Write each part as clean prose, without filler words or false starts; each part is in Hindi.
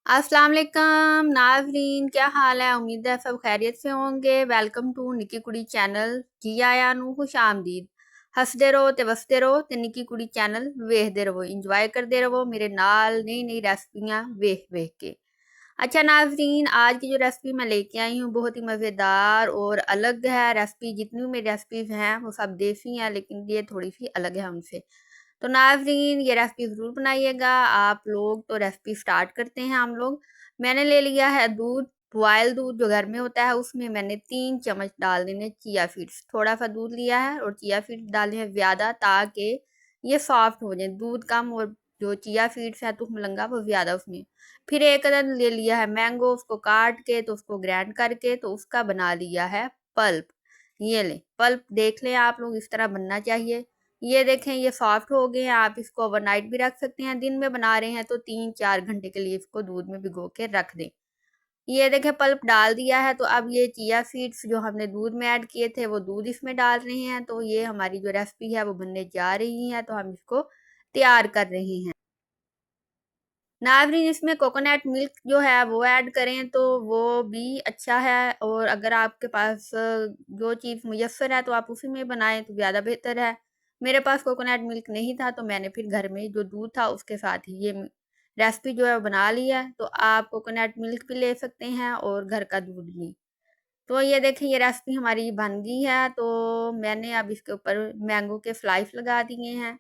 अस्सलाम वालेकुम नाज़रीन, क्या हाल है। उम्मीद है सब खैरियत से होंगे। वेलकम टू निकी कुड़ी चैनल। जी आया नू खुश आमदीद। हसदे रहो ते वसदे रहो ते निकी कुड़ी चैनल वेखदे रहो, इंजॉय करते रहो मेरे नाल नई नई रेसिपियाँ वेख वेख के। अच्छा नाज़रीन, आज की जो रेसिपी मैं लेके आई हूँ बहुत ही मज़ेदार और अलग है रेसिपी। जितनी भी मेरी रेसिपीज़ हैं वो सब देसी हैं, लेकिन ये थोड़ी सी अलग है उनसे। तो नाज़रीन ये रेसिपी ज़रूर बनाइएगा आप लोग। तो रेसिपी स्टार्ट करते हैं हम लोग। मैंने ले लिया है दूध, बॉयल दूध जो घर में होता है, उसमें मैंने 3 चम्मच डाल देने चिया सीड्स। थोड़ा सा दूध लिया है और चिया सीड्स डाले हैं ज़्यादा, ताकि ये सॉफ्ट हो जाए। दूध कम और जो चिया सीड्स है तुम लंगा वो ज़्यादा उसमें। फिर एक अदद ले लिया है मैंगो, उसको काट के तो उसको ग्राइंड करके तो उसका बना लिया है पल्प। ये ले पल्प, देख लें आप लोग, इस तरह बनना चाहिए। ये देखें ये सॉफ्ट हो गए हैं। आप इसको ओवरनाइट भी रख सकते हैं। दिन में बना रहे हैं तो 3-4 घंटे के लिए इसको दूध में भिगो के रख दें। ये देखें पल्प डाल दिया है। तो अब ये चिया सीड्स जो हमने दूध में ऐड किए थे वो दूध इसमें डाल रहे हैं। तो ये हमारी जो रेसिपी है वो बनने जा रही है, तो हम इसको तैयार कर रहे हैं। नाज़रीन इसमें कोकोनट मिल्क जो है वो ऐड करें तो वो भी अच्छा है, और अगर आपके पास जो चीज़ मुयस्सर है तो आप उसी में बनाएं तो ज़्यादा बेहतर है। मेरे पास कोकोनट मिल्क नहीं था तो मैंने फिर घर में जो दूध था उसके साथ ही ये रेसिपी जो है वो बना ली है। तो आप कोकोनट मिल्क भी ले सकते हैं और घर का दूध भी। तो ये देखें ये रेसिपी हमारी बन गई है। तो मैंने अब इसके ऊपर मैंगो के स्लाइस लगा दिए हैं।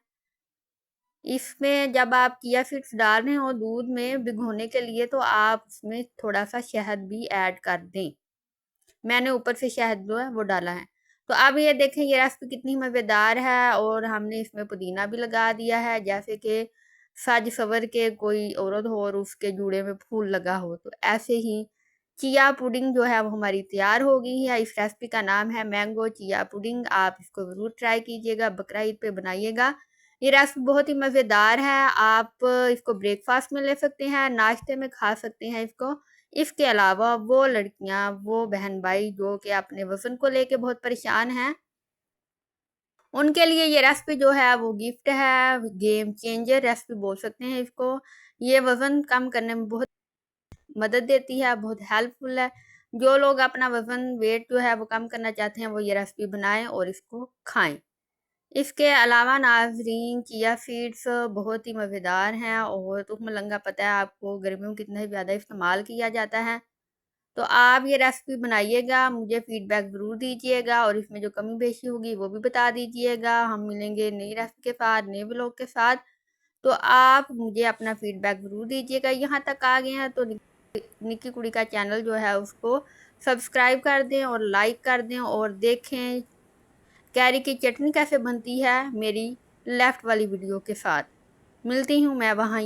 इसमें जब आप चिया सीड्स डाल रहे हो दूध में भिगोने के लिए तो आप उसमें थोड़ा सा शहद भी ऐड कर दें। मैंने ऊपर से शहद जो है वो डाला है। तो अब ये देखें ये रेसिपी कितनी मज़ेदार है, और हमने इसमें पुदीना भी लगा दिया है, जैसे कि सज सवर के कोई औरत हो और उसके जूड़े में फूल लगा हो। तो ऐसे ही चिया पुडिंग जो है वो हमारी तैयार हो गई है। इस रेसिपी का नाम है मैंगो चिया पुडिंग। आप इसको ज़रूर ट्राई कीजिएगा, बकरा ईद पे बनाइएगा। ये रेसिपी बहुत ही मज़ेदार है। आप इसको ब्रेकफास्ट में ले सकते हैं, नाश्ते में खा सकते हैं इसको। इसके अलावा वो लड़कियां, वो बहन भाई जो कि अपने वज़न को लेके बहुत परेशान हैं, उनके लिए ये रेसिपी जो है वो गिफ्ट है। गेम चेंजर रेसिपी बोल सकते हैं इसको। ये वज़न कम करने में बहुत मदद देती है, बहुत हेल्पफुल है। जो लोग अपना वज़न वेट जो है वो कम करना चाहते हैं वो ये रेसिपी बनाएं और इसको खाएं। इसके अलावा नाज़रीन चिया सीड्स बहुत ही मज़ेदार हैं, और तुम लंगा पता है आपको गर्मियों में कितना ही ज़्यादा इस्तेमाल किया जाता है। तो आप ये रेसिपी बनाइएगा, मुझे फ़ीडबैक ज़रूर दीजिएगा, और इसमें जो कमी पेशी होगी वो भी बता दीजिएगा। हम मिलेंगे नई रेसिपी के साथ, नए व्लॉग के साथ। तो आप मुझे अपना फ़ीडबैक ज़रूर दीजिएगा। यहाँ तक आ गए हैं तो निक्की कुड़ी का चैनल जो है उसको सब्सक्राइब कर दें और लाइक कर दें, और देखें कैरी की चटनी कैसे बनती है मेरी लेफ़्ट वाली वीडियो के साथ। मिलती हूँ मैं वहाँ।